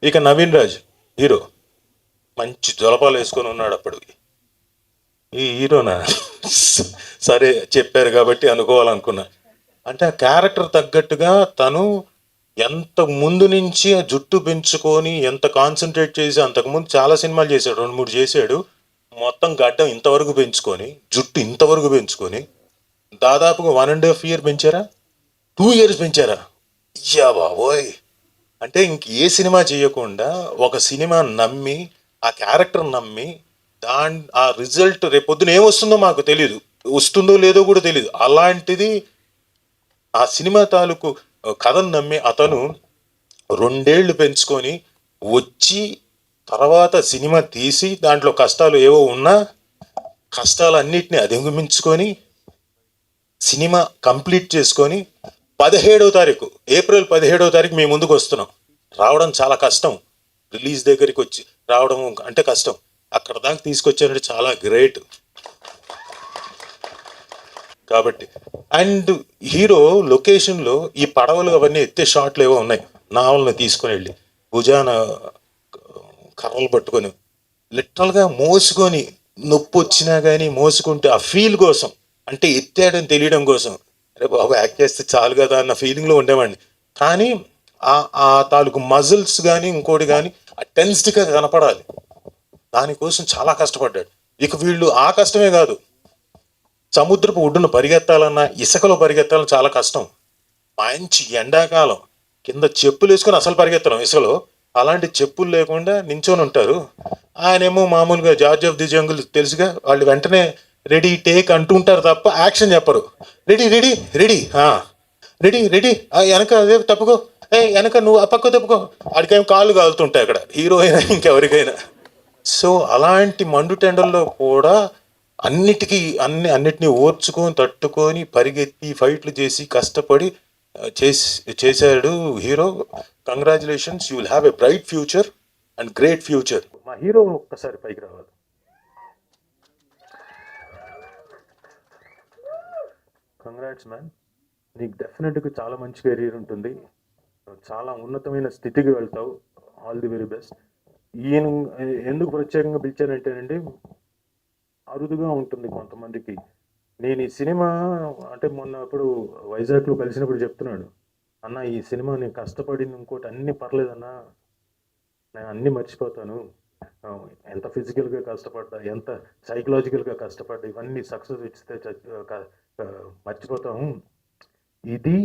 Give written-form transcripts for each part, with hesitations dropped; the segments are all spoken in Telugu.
ఇక నవీన్ రాజ్ హీరో మంచి జొలపాలు వేసుకొని ఉన్నాడు అప్పుడు. ఈ హీరోనా సరే చెప్పారు కాబట్టి అనుకోవాలనుకున్నా. అంటే ఆ క్యారెక్టర్ తగ్గట్టుగా తను ఎంత ముందు నుంచి ఆ జుట్టు పెంచుకొని ఎంత కాన్సన్ట్రేట్ చేసి, అంతకుముందు చాలా సినిమాలు చేశాడు, 2-3 చేశాడు. మొత్తం గడ్డం ఇంతవరకు పెంచుకొని, జుట్టు ఇంతవరకు పెంచుకొని, దాదాపుగా 1.5 year పెంచారా, 2 years పెంచారా? అయ్యా బాబోయ్! అంటే ఇంక ఏ సినిమా చేయకుండా ఒక సినిమా నమ్మి, ఆ క్యారెక్టర్ నమ్మి, ఆ రిజల్ట్ రేపొద్దున ఏమొస్తుందో మాకు తెలియదు, వస్తుందో లేదో కూడా తెలియదు. అలాంటిది ఆ సినిమా తాలూకు కథను నమ్మి అతను 2 ఏళ్ళు పెంచుకొని వచ్చి, తర్వాత సినిమా తీసి దాంట్లో కష్టాలు ఏవో ఉన్నా కష్టాలన్నిటిని అధిగమించుకొని సినిమా కంప్లీట్ చేసుకొని 17వ తారీఖు, ఏప్రిల్ 17వ తారీఖు మీ ముందుకు వస్తున్నాం. రావడం చాలా కష్టం, రిలీజ్ దగ్గరికి వచ్చి రావడం అంటే కష్టం. అక్కడ దాకా తీసుకొచ్చారంటే చాలా గ్రేట్. కాబట్టి అండ్ హీరో లొకేషన్లో ఈ పడవలు అవన్నీ ఎత్తే షాట్లు ఏవో ఉన్నాయి. నావల్ని తీసుకొని వెళ్ళి భుజాన కర్రలు పట్టుకొని లిటరల్గా మోసుకొని, నొప్పి వచ్చినా కానీ మోసుకుంటే ఆ ఫీల్ కోసం, అంటే ఎత్తాడని తెలియడం కోసం, అరే బాబు యాక్ట్ చేస్తే చాలు కదా అన్న ఫీలింగ్లో ఉండేవాడిని. కానీ ఆ తాలూకు మజిల్స్ కానీ ఇంకోటి కానీ ఆ టెన్స్డ్గా కనపడాలి, దానికోసం చాలా కష్టపడ్డాడు. ఇక వీళ్ళు ఆ కష్టమే కాదు, సముద్రపు ఒడ్డున పరిగెత్తాలన్నా, ఇసుకలో పరిగెత్తాలన్నా చాలా కష్టం. మంచి ఎండాకాలం, కింద చెప్పులు వేసుకొని అసలు పరిగెత్తడం ఇసుకలో, అలాంటి చెప్పులు లేకుండా నించొని ఉంటారు. ఆయనేమో మామూలుగా జార్జ్ ఆఫ్ ది జంగుల్ తెలుసుగా, వాళ్ళు వెంటనే రెడీ టేక్ అంటుంటారు తప్ప యాక్షన్ చెప్పరు. Ready ready ready ready ready, వెనక అదే తప్పుకో, వెనక నువ్వు ఆ పక్క తప్పుకో. ఆడికేమో కాళ్ళు కాలుతుంటాయి అక్కడ, హీరో అయినా ఇంకెవరికైనా. సో అలాంటి మండుటెండల్లో కూడా అన్నిటినీ ఓర్చుకొని తట్టుకొని పరిగెత్తి ఫైట్లు చేసి కష్టపడి చేశాడు hero. Congratulations, you will have a bright future and great future. మా హీరో ఒక్కసారి పైకి రావాలి. కంగ్రాట్స్ మ్యాన్, నీకు డెఫినెట్గా చాలా మంచి కెరీర్ ఉంటుంది, చాలా ఉన్నతమైన స్థితికి వెళ్తావు. All the very best. ఈయన ఎందుకు ప్రత్యేకంగా పిలిచానంటేనండి, అరుదుగా ఉంటుంది కొంతమందికి. నేను ఈ సినిమా అంటే మొన్న అప్పుడు వైజాగ్లో కలిసినప్పుడు చెప్తున్నాడు, అన్న ఈ సినిమా నేను కష్టపడింది ఇంకోటి అన్నీ పర్లేదన్నా, నేను అన్నీ మర్చిపోతాను, ఎంత ఫిజికల్గా కష్టపడ్డా, ఎంత సైకలాజికల్గా కష్టపడ్డా, ఇవన్నీ సక్సెస్ ఇస్తే మర్చిపోతాము. ఇది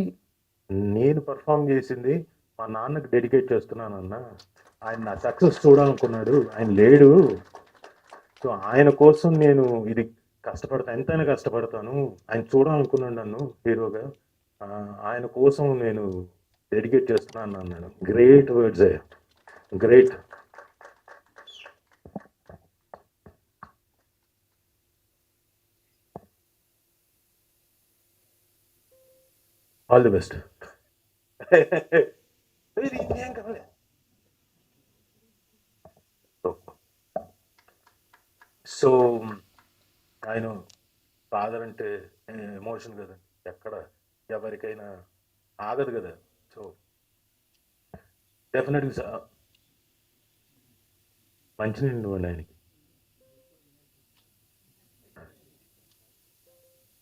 నేను పర్ఫామ్ చేసింది మా నాన్నకి డెడికేట్ చేస్తున్నాను అన్న. ఆయన నా సక్సెస్ చూడాలనుకున్నాడు, ఆయన లేడు. సో ఆయన కోసం నేను ఇది కష్టపడతాను, ఎంతైనా కష్టపడతాను. ఆయన చూడాలనుకున్నాడు నన్ను హీరోగా, ఆయన కోసం నేను డెడికేట్ చేస్తున్నాను అన్నాడు. Great words, great. All the best. ఇంకేం కావాలి. సో ఆయన ఫాదర్ అంటే ఎమోషన్ కదా, ఎక్కడ ఎవరికైనా ఆగదు కదా. సో డెఫినెట్గా మంచినీళ్ళు ఇవ్వండి ఆయనకి.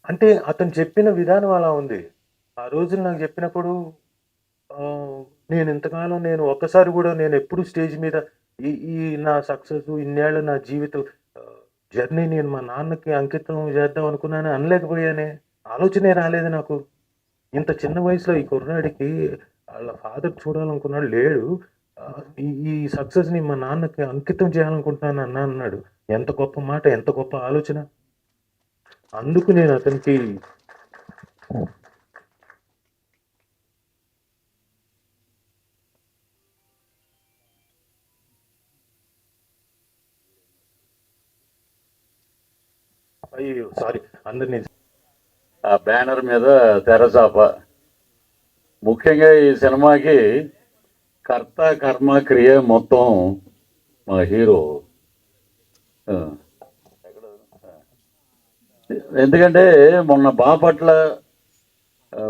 అంటే అతను చెప్పిన విధానం అలా ఉంది. ఆ రోజున నాకు చెప్పినప్పుడు నేను ఇంతకాలం నేను ఒక్కసారి కూడా నేను ఎప్పుడు స్టేజ్ మీద ఈ ఈ నా సక్సెస్ ఇన్నేళ్ళ నా జీవితం జర్నీ నేను మా నాన్నకి అంకితం చేద్దాం అనుకున్నాను అనలేకపోయానే, ఆలోచనే రాలేదు నాకు. ఇంత చిన్న వయసులో ఈ కుర్రాడికి వాళ్ళ ఫాదర్ చూడాలనుకున్నాడు, లేడు. ఈ సక్సెస్ని మా నాన్నకి అంకితం చేయాలనుకుంటున్నాను అన్న అన్నాడు. ఎంత గొప్ప మాట, ఎంత గొప్ప ఆలోచన. అందుకు నేను అతనికి అయ్యో సారీ అందరినీ ఆ బ్యానర్ మీద తెరచాప. ముఖ్యంగా ఈ సినిమాకి కర్త కర్మ క్రియ మొత్తం మా హీరో. ఎందుకంటే మొన్న బాపట్ల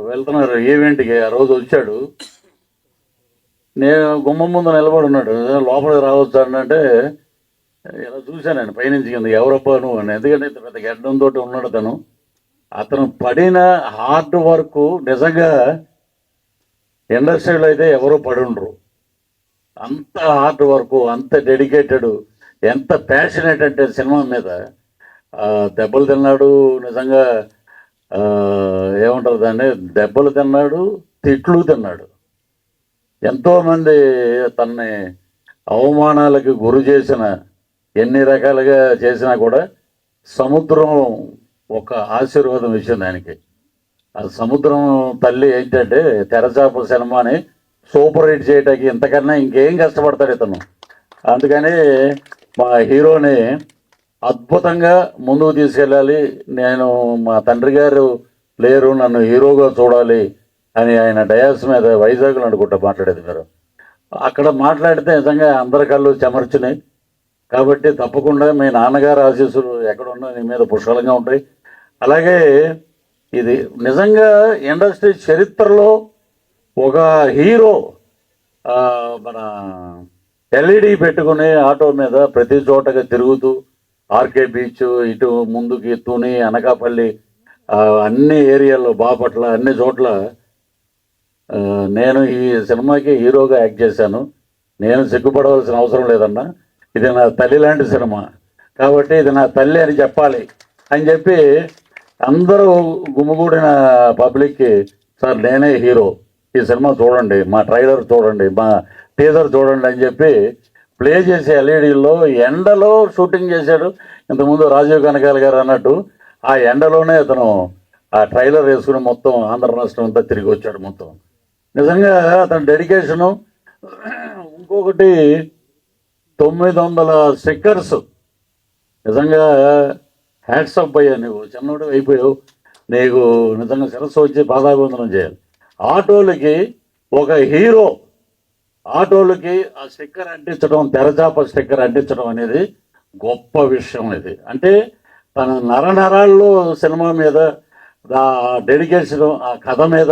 వెళ్తున్నారు ఈవెంట్కి, ఆ రోజు వచ్చాడు. నేను గుమ్మం ముందు నిలబడి ఉన్నాడు, లోపలికి రావచ్చు అంటే ఇలా చూశాను నేను పైనుంచి కింద, ఎవరబ్బా నువ్వు అని. ఎందుకంటే ఇంత పెద్ద గడ్డంతో ఉన్నాడు తను. అతను పడిన హార్డ్ వర్క్ నిజంగా ఇండస్ట్రీలో అయితే ఎవరూ పడి ఉండరు. అంత హార్డ్ వర్క్, అంత డెడికేటెడ్, ఎంత ప్యాషనేట్ అంటే సినిమా మీద. దెబ్బలు తిన్నాడు నిజంగా, ఏమంటారు దాన్ని, దెబ్బలు తిన్నాడు, తిట్లు తిన్నాడు. ఎంతోమంది తనని అవమానాలకు గురి చేసిన, ఎన్ని రకాలుగా చేసినా కూడా సముద్రం ఒక ఆశీర్వాదం ఇచ్చింది ఆయనకి. ఆ సముద్రం తల్లి ఏంటంటే తెరచాప సినిమాని సూపర్ హిట్ చేయడానికి ఇంతకన్నా ఇంకేం కష్టపడతాడు ఇతను. అందుకని మా హీరోని అద్భుతంగా ముందుకు తీసుకెళ్ళాలి, నేను మా తండ్రి గారు లేరు, నన్ను హీరోగా చూడాలి అని ఆయన డయాస్ మీద వైజాగ్లో అనుకుంటా మాట్లాడేది మీరు. అక్కడ మాట్లాడితే నిజంగా అందరి కళ్ళు చెమర్చినాయి. కాబట్టి తప్పకుండా మీ నాన్నగారు ఆశీస్సులు ఎక్కడున్నా నీ మీద పుష్కలంగా ఉంటాయి. అలాగే ఇది నిజంగా ఇండస్ట్రీ చరిత్రలో ఒక హీరో మన ఎల్ఈడి పెట్టుకుని ఆటో మీద ప్రతి చోటగా తిరుగుతూ, ఆర్కే బీచ్, ఇటు ముందుకి తుని, అనకాపల్లి, అన్ని ఏరియాల్లో, బాపట్ల, అన్ని చోట్ల నేను ఈ సినిమాకి హీరోగా యాక్ట్ చేశాను. నేను సిగ్గుపడవలసిన అవసరం లేదన్నా, ఇది నా తల్లి లాంటి సినిమా కాబట్టి ఇది నా తల్లి అని చెప్పాలి అని చెప్పి అందరూ గుమిగూడిన పబ్లిక్కి, సార్ నేనే హీరో, ఈ సినిమా చూడండి, మా ట్రైలర్ చూడండి, మా టీజర్ చూడండి అని చెప్పి ప్లే చేసే ఎల్ఈడీలో ఎండలో షూటింగ్ చేశాడు. ఇంతకుముందు రాజీవ్ కనకాల గారు అన్నట్టు ఆ ఎండలోనే అతను ఆ ట్రైలర్ వేసుకుని మొత్తం ఆంధ్ర రాష్ట్రం అంతా తిరిగి వచ్చాడు మొత్తం. నిజంగా అతని డెడికేషను. ఇంకొకటి 900 స్టిక్కర్స్, నిజంగా హ్యాట్స్ ఆఫ్ అయ్యా, నువ్వు చిన్నోడు అయిపోయావు, నీకు నిజంగా శిరస్సు వచ్చి పాదాభివందనం చేయాలి. ఆటోలకి ఒక హీరో, ఆటోలకి ఆ స్టిక్కర్ అంటించడం, తెరచాప స్టిక్కర్ అంటించడం అనేది గొప్ప విషయం. ఇది అంటే తన నరనరాల్లో సినిమా మీద ఆ డెడికేషన్, ఆ కథ మీద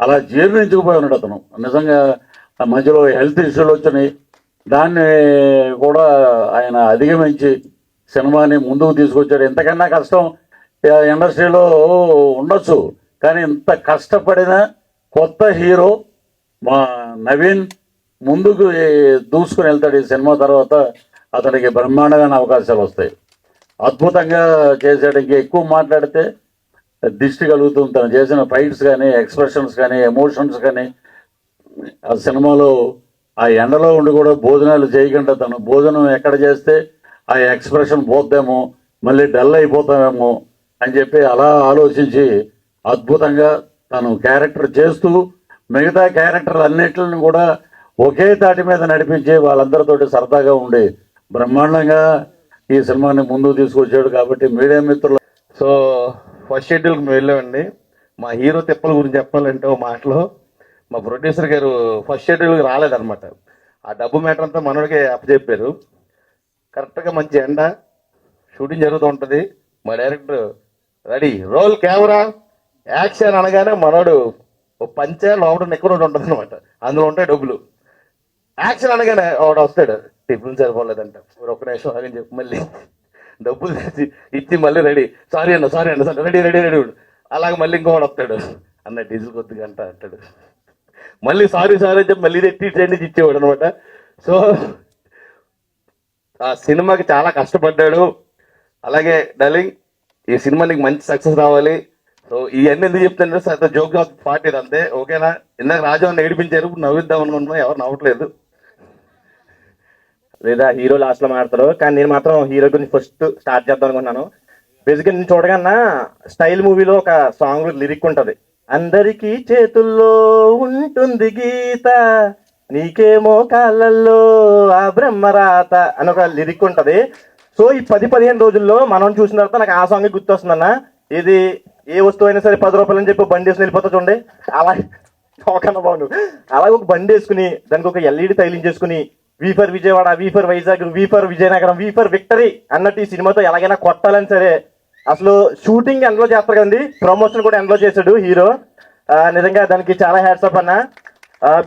అలా జీర్ణించుకుపోయి ఉన్నాడు అతను. నిజంగా మధ్యలో హెల్త్ ఇష్యూలు వచ్చినాయి, దాన్ని కూడా ఆయన అధిగమించి సినిమాని ముందుకు తీసుకొచ్చాడు. ఇంతకన్నా కష్టం ఇండస్ట్రీలో ఉండొచ్చు, కానీ ఇంత కష్టపడిన కొత్త హీరో మా నవీన్ ముందుకు దూసుకుని వెళ్తాడు. ఈ సినిమా తర్వాత అతనికి బ్రహ్మాండమైన అవకాశాలు వస్తాయి. అద్భుతంగా చేశాడు. ఇంకా ఎక్కువ మాట్లాడితే దిష్టి కలుగుతుంది. తను చేసిన ఫైట్స్ కానీ, ఎక్స్ప్రెషన్స్ కానీ, ఎమోషన్స్ కానీ, ఆ సినిమాలో ఆ ఎండలో ఉండి కూడా భోజనాలు చేయకుండా తను భోజనం ఎక్కడ చేస్తే ఆ ఎక్స్ప్రెషన్ పోద్దేమో, మళ్ళీ డల్ అయిపోతామేమో అని చెప్పి అలా ఆలోచించి అద్భుతంగా తను క్యారెక్టర్ చేస్తూ మిగతా క్యారెక్టర్లు అన్నిటిని కూడా ఒకే తాటి మీద నడిపించి వాళ్ళందరితోటి సరదాగా ఉండి బ్రహ్మాండంగా ఈ సినిమాని ముందుకు తీసుకొచ్చాడు. కాబట్టి మీడియా మిత్రులు, సో ఫస్ట్ షెడ్యూల్కి మేము వెళ్ళామండి. మా హీరో తిప్పల గురించి చెప్పాలంటే ఓ మాటలో మా ప్రొడ్యూసర్ గారు ఫస్ట్ షెడ్యూల్కి రాలేదన్నమాట. ఆ డబ్బు మ్యాటర్ అంతా మనోడికే అప్పచెప్పారు. కరెక్ట్గా మంచి ఎండ, షూటింగ్ జరుగుతూ ఉంటుంది. మా director ready, roll, camera, action అనగానే మనోడు ఓ పంచే లోపల నెక్కుడు ఉంటుంది అనమాట, అందులో ఉంటాయి డబ్బులు. యాక్షన్ అనగానే వాడు వస్తాడు, టిఫిన్ సరిపోలేదంట, ఒక్క నిమిషం అని చెప్పి మళ్ళీ డబ్బులు ఇచ్చి మళ్ళీ రెడీ, సారీ అన్న సారీ రెడీ రెడీ రెడీ. అలాగే మళ్ళీ ఇంకోవాడు వస్తాడు, అన్న డీజిల్ కొద్దిగా అంటాడు, మళ్ళీ సారీ సారీ అని చెప్పి మళ్ళీ ఎత్తి ట్రైన్ ఇచ్చేవాడు అనమాట. సో ఆ సినిమాకి చాలా కష్టపడ్డాడు. అలాగే డార్లింగ్, ఈ సినిమా నీకు మంచి సక్సెస్ రావాలి. సో ఇవన్నీ ఎందుకు చెప్తాను సార్, జోక్ పార్ట్ ఇది అంతే, ఓకేనా? ఇందాక రాజు అన్న ఏడిపించారు, నవ్విద్దాం అనుకుంటున్నా, ఎవరు నవ్వట్లేదు. లేదా హీరో లాస్ట్ లో మాడతారు, కానీ నేను మాత్రం హీరో గురించి ఫస్ట్ స్టార్ట్ చేద్దాం అనుకున్నాను. బేసిక్గా నేను చూడగన్నా స్టైల్ మూవీలో ఒక సాంగ్ లిరిక్ ఉంటది, అందరికీ చేతుల్లో ఉంటుంది గీత, నీకేమో కాళ్ళల్లో ఆ బ్రహ్మరాత అని ఒక లిరిక్ ఉంటది. సో ఈ 10-15 రోజుల్లో మనం చూసిన తర్వాత నాకు ఆ సాంగ్ గుర్తొస్తుందన్న. ఇది ఏ వస్తువు అయినా సరే 10 రూపాయలు అని చెప్పి బండి వేసుకుని వెళ్ళిపోతా చూడండి, అలా ఓకన్నా బాగుండు. అలాగే ఒక బండి వేసుకుని దానికి ఒక ఎల్ఈడి తగిలించేసుకుని V for Vijayawada, V for Vizag, V for Vizianagaram, V for victory అన్నట్టు ఈ సినిమాతో ఎలాగైనా కొట్టాలని సరే అసలు షూటింగ్ ఎండ్లో చేస్తారు కదండి, ప్రమోషన్ కూడా ఎండ్లో చేశాడు హీరో. నిజంగా దానికి చాలా హ్యాట్స్ ఆఫ్ అన్న.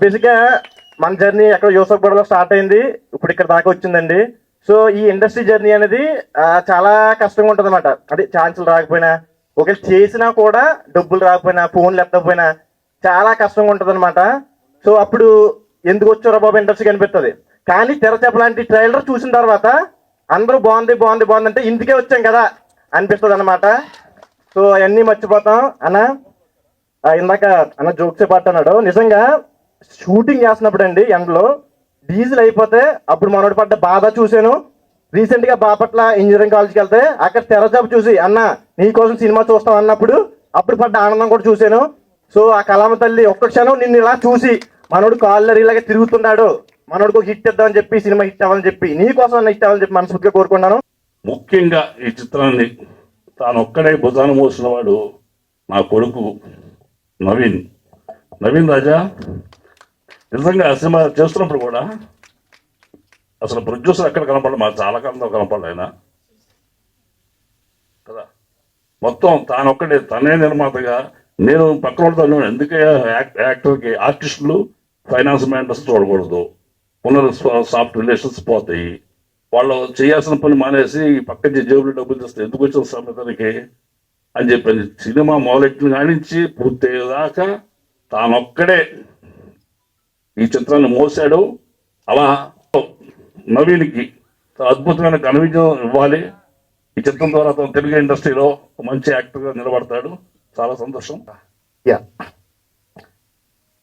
బేసిక్గా మన జర్నీ ఎక్కడ యూసఫ్గూడలో స్టార్ట్ అయింది, ఇప్పుడు ఇక్కడ దాకా వచ్చిందండి. సో ఈ ఇండస్ట్రీ జర్నీ అనేది చాలా కష్టంగా ఉంటుంది అనమాట. అంటే ఛాన్సులు రాకపోయినా, ఒకవేళ చేసినా కూడా డబ్బులు రాకపోయినా, ఫోన్లు ఎత్తకపోయినా చాలా కష్టంగా ఉంటుంది అనమాట. సో అప్పుడు ఎందుకు వచ్చారో బాబు ఇండస్ట్రీ కనిపిస్తుంది. కానీ తెరచాప లాంటి ట్రైలర్ చూసిన తర్వాత అందరూ బాగుంది బాగుంది బాగుంది అంటే ఇందుకే వచ్చాం కదా అనిపిస్తుంది అనమాట. సో అవన్నీ మర్చిపోతాం అన్న. ఇందాక అన్న జోక్సే పాట అన్నాడు. నిజంగా షూటింగ్ చేస్తున్నప్పుడు అండి ఎండలో డీజిల్ అయిపోతే అప్పుడు మనోడు పడ్డ బాధ చూశాను. రీసెంట్ గా బాపట్ల ఇంజనీరింగ్ కాలేజ్కి వెళ్తే అక్కడ తెరచాప చూసి అన్న నీకోసం సినిమా చూస్తాం అన్నప్పుడు అప్పుడు పడ్డ ఆనందం కూడా చూశాను. సో ఆ కళామ తల్లి ఒక్క క్షణం నిన్ను ఇలా చూసి మనోడు కాళ్ళర్ ఇలాగే తిరుగుతున్నాడు, మనోడికి ఒక హిట్ ఇద్దామని చెప్పి, సినిమా హిట్ అవ్వాలని చెప్పి, నీకోసం హిట్ అవ్వాలని చెప్పి మనస్ఫూర్తిగా కోరుకున్నాను. ముఖ్యంగా ఈ చిత్రాన్ని తాను ఒక్కడే భుజాన మోసిన వాడు నా కొడుకు నవీన్ రాజా. నిజంగా ఆ సినిమా చేస్తున్నప్పుడు కూడా అసలు ప్రొడ్యూసర్ ఎక్కడ కనపడలేదు, మాకు చాలా కాలంలో కనపడలేదు ఆయన కదా. మొత్తం తానొక్కడే, తనే నిర్మాతగా, నేను పక్కన ఉంటాను. ఎందుకే యాక్టర్కి ఆర్టిస్టులు ఫైనాన్స్ మ్యాటర్స్ చూడకూడదు, సాఫ్ట్ రిలేషన్స్ పోతాయి, వాళ్ళు చేయాల్సిన పని మానేసి పక్క జేబులో డబ్బులు తెస్తే ఎందుకు వచ్చిన సమేతానికి అని చెప్పి సినిమా మొదలెట్టిన కానించి పూర్తయ్యేదాకా తానొక్కడే ఈ చిత్రాన్ని మోసాడు. అలా నవీన్కి అద్భుతమైన ఘన విజయం ఇవ్వాలి. ఈ చిత్రం ద్వారా అతను తెలుగు ఇండస్ట్రీలో మంచి యాక్టర్గా నిలబడతాడు. చాలా సంతోషం. యా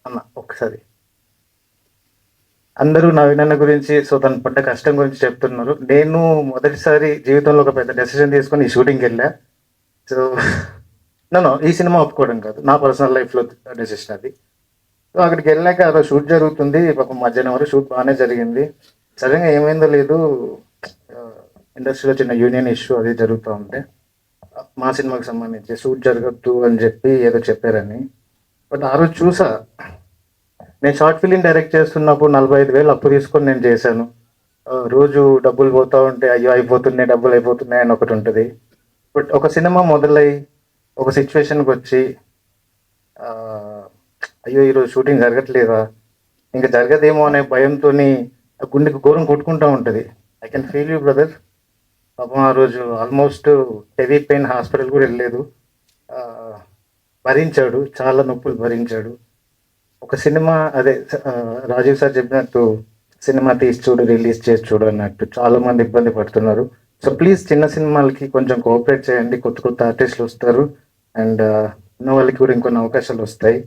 అన్న, ఒకసారి అందరూ నవీన్ అన్న గురించి, సో తను పడ్డ కష్టం గురించి చెప్తున్నారు. నేను మొదటిసారి జీవితంలో ఒక పెద్ద డెసిషన్ తీసుకొని ఈ షూటింగ్కి వెళ్ళా. సో నన్ను ఈ సినిమా ఒప్పుకోవడం కాదు, నా పర్సనల్ లైఫ్లో డెసిషన్ అది. సో అక్కడికి వెళ్ళాక అలా షూట్ జరుగుతుంది. పాపం మధ్యాహ్నం వరకు షూట్ బాగానే జరిగింది. సడన్గా ఏమైందో లేదు, ఇండస్ట్రీలో చిన్న యూనియన్ ఇష్యూ అది జరుగుతూ ఉంటే మా సినిమాకి సంబంధించి షూట్ జరగద్దు అని చెప్పి ఏదో చెప్పారని. బట్ ఆ రోజు చూసా, నేను షార్ట్ ఫిలిం డైరెక్ట్ చేస్తున్నప్పుడు 45,000 అప్పు తీసుకొని నేను చేశాను. రోజు డబ్బులు పోతూ ఉంటే అయ్యో అయిపోతున్నాయి, డబ్బులు అయిపోతున్నాయి అని ఒకటి ఉంటుంది. బట్ ఒక సినిమా మొదలై ఒక సిచ్యువేషన్కి వచ్చి అయ్యో ఈరోజు షూటింగ్ జరగట్లేదా, ఇంకా జరగదేమో అనే భయంతో గుండెకి ఘోరం కొట్టుకుంటూ ఉంటుంది. I can feel you brother. పాపం ఆ రోజు ఆల్మోస్ట్ హెవీ పెయిన్, హాస్పిటల్ కూడా వెళ్ళలేదు, భరించాడు, చాలా నొప్పులు భరించాడు. ఒక సినిమా అదే రాజీవ్ సార్ చెప్పినట్టు సినిమా తీసి చూడు, రిలీజ్ చేసి చూడు అన్నట్టు చాలా మంది ఇబ్బంది పడుతున్నారు. సో ప్లీజ్ చిన్న సినిమాలకి కొంచెం కోఆపరేట్ చేయండి. కొత్త కొత్త ఆర్టిస్టులు వస్తారు అండ్ ఉన్న వాళ్ళకి కూడా ఇంకొన్ని అవకాశాలు వస్తాయి.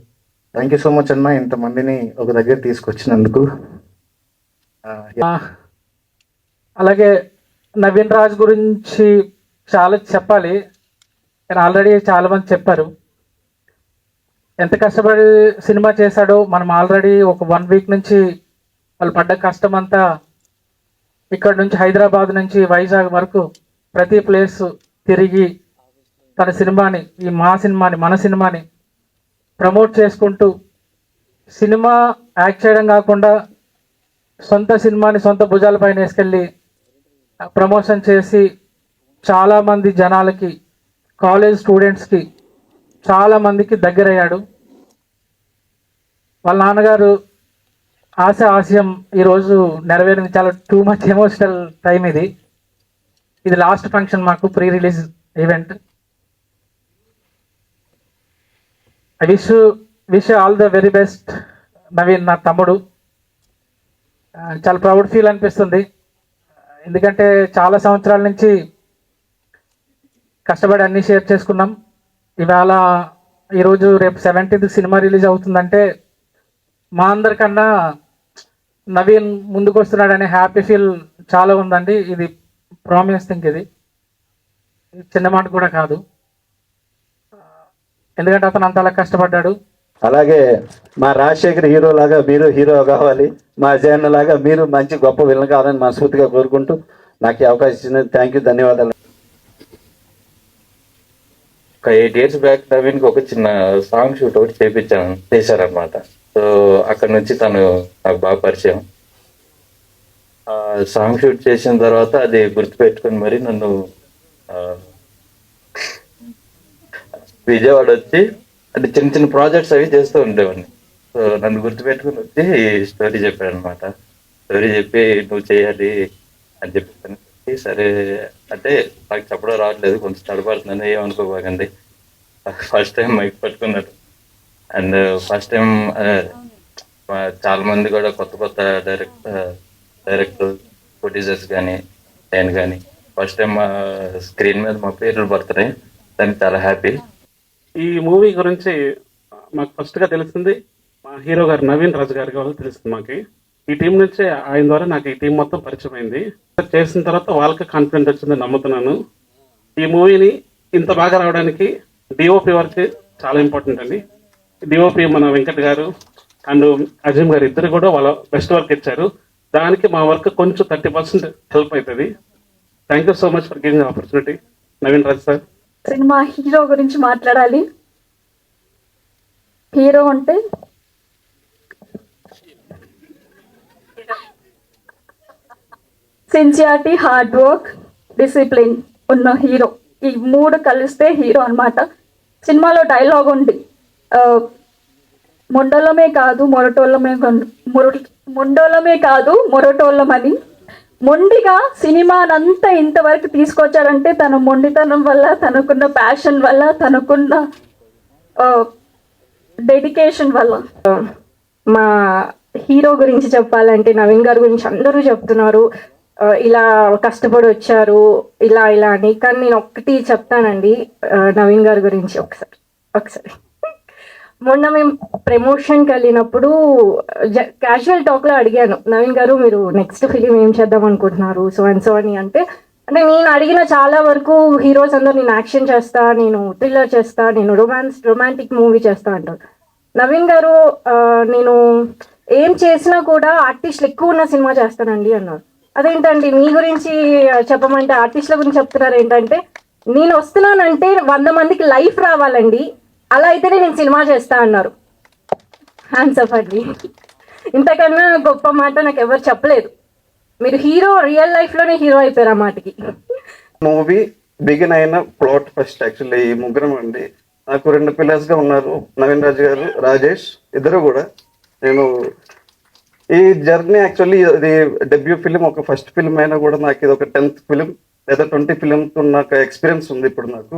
థ్యాంక్ యూ సో మచ్ అన్న, ఇంతమందిని ఒక దగ్గర తీసుకొచ్చినందుకు. అలాగే నవీన్ రాజ్ గురించి చాలా చెప్పాలి, కానీ ఆల్రెడీ చాలా మంది చెప్పారు. ఎంత కష్టపడి సినిమా చేశాడో మనం ఆల్రెడీ ఒక 1 వీక్ నుంచి వాళ్ళు పడ్డ కష్టం అంతా, ఇక్కడ నుంచి హైదరాబాద్ నుంచి వైజాగ్ వరకు ప్రతి ప్లేస్ తిరిగి తన సినిమాని, ఈ మన సినిమాని ప్రమోట్ చేసుకుంటూ, సినిమా యాక్ట్ చేయడం కాకుండా సొంత సినిమాని సొంత భుజాలపైన వేసుకెళ్ళి ప్రమోషన్ చేసి చాలామంది జనాలకి, కాలేజ్ స్టూడెంట్స్కి చాలామందికి దగ్గరయ్యాడు. వాళ్ళ నాన్నగారు ఆశయం ఈరోజు నెరవేరింది. చాలా టూ మచ్ ఎమోషనల్ టైం ఇది. ఇది లాస్ట్ ఫంక్షన్ మాకు, pre release event. I wish all the very best Naveen, నా తమ్ముడు. చాలా ప్రౌడ్ ఫీల్ అనిపిస్తుంది, ఎందుకంటే చాలా సంవత్సరాల నుంచి కష్టపడి అన్నీ షేర్ చేసుకున్నాం. ఇవాళ ఈరోజు రేపు 17th సినిమా రిలీజ్ అవుతుందంటే మా అందరికన్నా నవీన్ ముందుకు వస్తున్నాడనే హ్యాపీ ఫీల్ చాలా ఉందండి. ఇది ప్రామిస్ థింక్, ఇది చిన్న మాట కూడా కాదు, ఎందుకంటే అతను అంతలా కష్టపడ్డాడు. అలాగే మా రాజశేఖర్ హీరో లాగా మీరు హీరో కావాలి, మా జయన్న లాగా మీరు మంచి గొప్ప విలన్ కావాలని మనస్ఫూర్తిగా కోరుకుంటూ నాకు ఈ అవకాశం ఇచ్చినందుకు థ్యాంక్ యూ, ధన్యవాదాలు. ఒక 8 years బ్యాక్ నవీన్కి ఒక చిన్న సాంగ్ షూట్ ఒకటి చేశారనమాట. సో అక్కడ నుంచి తను నాకు బాగా పరిచయం. ఆ సాంగ్ షూట్ చేసిన తర్వాత అది గుర్తుపెట్టుకుని మరి నన్ను విజయవాడ వచ్చి అంటే చిన్న చిన్న ప్రాజెక్ట్స్ అవి చేస్తూ ఉండేవాడిని. సో నన్ను గుర్తుపెట్టుకుని వచ్చి స్టోరీ చెప్పాడు అనమాట. స్టోరీ చెప్పి నువ్వు చేయాలి అని చెప్పాను. సరే అంటే నాకు చెప్పడం రావట్లేదు, కొంచెం తడబడుతున్నాను, ఏమనుకోబాకండి. ఫస్ట్ టైం మైక్ పట్టుకున్నాడు. అండ్ ఫస్ట్ టైం చాలా మంది కూడా కొత్త డైరెక్టర్ ప్రొడ్యూసర్స్ కానీ నేను కానీ ఫస్ట్ టైం మా స్క్రీన్ మీద మా పేర్లు పడుతున్నాయి. దానికి చాలా హ్యాపీ. ఈ మూవీ గురించి మాకు ఫస్ట్గా తెలిసింది మా హీరో గారు నవీన్ రాజు గారి వల్ల తెలిసింది మాకు. ఈ టీం నుంచే ఆయన ద్వారా నాకు ఈ టీం మొత్తం పరిచయం అయింది. చేసిన తర్వాత వాళ్ళకి కాన్ఫిడెంట్ వచ్చిందని నమ్ముతున్నాను. ఈ మూవీని ఇంత బాగా రావడానికి డిఓపి వర్క్ చాలా ఇంపార్టెంట్ అండి. డిఓపి మన వెంకట్ గారు అండ్ అజీమ్ గారు ఇద్దరు కూడా వాళ్ళ బెస్ట్ వర్క్ ఇచ్చారు. దానికి మా వర్క్ కొంచెం 30% హెల్ప్ అవుతుంది. Thank you so much for giving opportunity Naveen Raj sir. Cinema hero గురించి మాట్లాడాలి. హీరో అంటే సిన్సియారిటీ, హార్డ్ వర్క్, డిసిప్లిన్ ఉన్న హీరో. ఈ 3 కలిస్తే హీరో అన్నమాట. సినిమాలో డైలాగ్ ఉంది, మొండోలమే కాదు మొరటోళ్ళమని. మొండిగా సినిమానంతా ఇంతవరకు తీసుకొచ్చారంటే తన మొండితనం వల్ల, తనకున్న ప్యాషన్ వల్ల, తనకున్న డెడికేషన్ వల్ల. మా హీరో గురించి చెప్పాలంటే నవీన్ గారి గురించి అందరూ చెప్తున్నారు, ఇలా కష్టపడి వచ్చారు ఇలా అని. కానీ నేను ఒక్కటి చెప్తానండి నవీన్ గారి గురించి. ఒకసారి మొన్న మేము ప్రమోషన్కి వెళ్ళినప్పుడు క్యాజువల్ టాక్లో అడిగాను, నవీన్ గారు మీరు నెక్స్ట్ ఫిలిం ఏం చేద్దాం అనుకుంటున్నారు సో అని. అంటే నేను అడిగిన చాలా వరకు హీరోస్ అందరు నేను యాక్షన్ చేస్తా, నేను థ్రిల్లర్ చేస్తా, నేను రొమాంటిక్ మూవీ చేస్తా అంటారు. నవీన్ గారు నేను ఏం చేసినా కూడా ఆర్టిస్టులు ఎక్కువ ఉన్న సినిమా చేస్తానండి అన్నారు. అదేంటండి మీ గురించి చెప్పమంటే ఆర్టిస్టుల గురించి చెప్తున్నారు ఏంటంటే, నేను వస్తున్నానంటే 100 మందికి లైఫ్ రావాలండి, అలా అయితేనే నేను సినిమా చేస్తా అన్నారు. హ్యాండ్స్ అప్ అండి. ఇంతకన్నా గొప్ప మాట నాకు ఎవరు చెప్పలేదు. మీరు హీరో, రియల్ లైఫ్లోనే హీరో అయిపోయారు ఆ మాటకి. మూవీ బిగిన్ అయిన ప్లాట్ ఫస్ట్ యాక్చువల్లీ ఈ ముగ్గురం అండి. నాకు 2 పిల్లర్స్గా ఉన్నారు, నవీన్ రాజు గారు, రాజేష్, ఇద్దరు కూడా. నేను ఈ జర్నీ యాక్చువల్లీ ఇది డెబ్యూ ఫిలిం, ఒక ఫస్ట్ ఫిలిం అయినా కూడా నాకు ఇది ఒక 10th ఫిలిం లేదా 20 ఫిలింతో నాకు ఎక్స్పీరియన్స్ ఉంది ఇప్పుడు నాకు.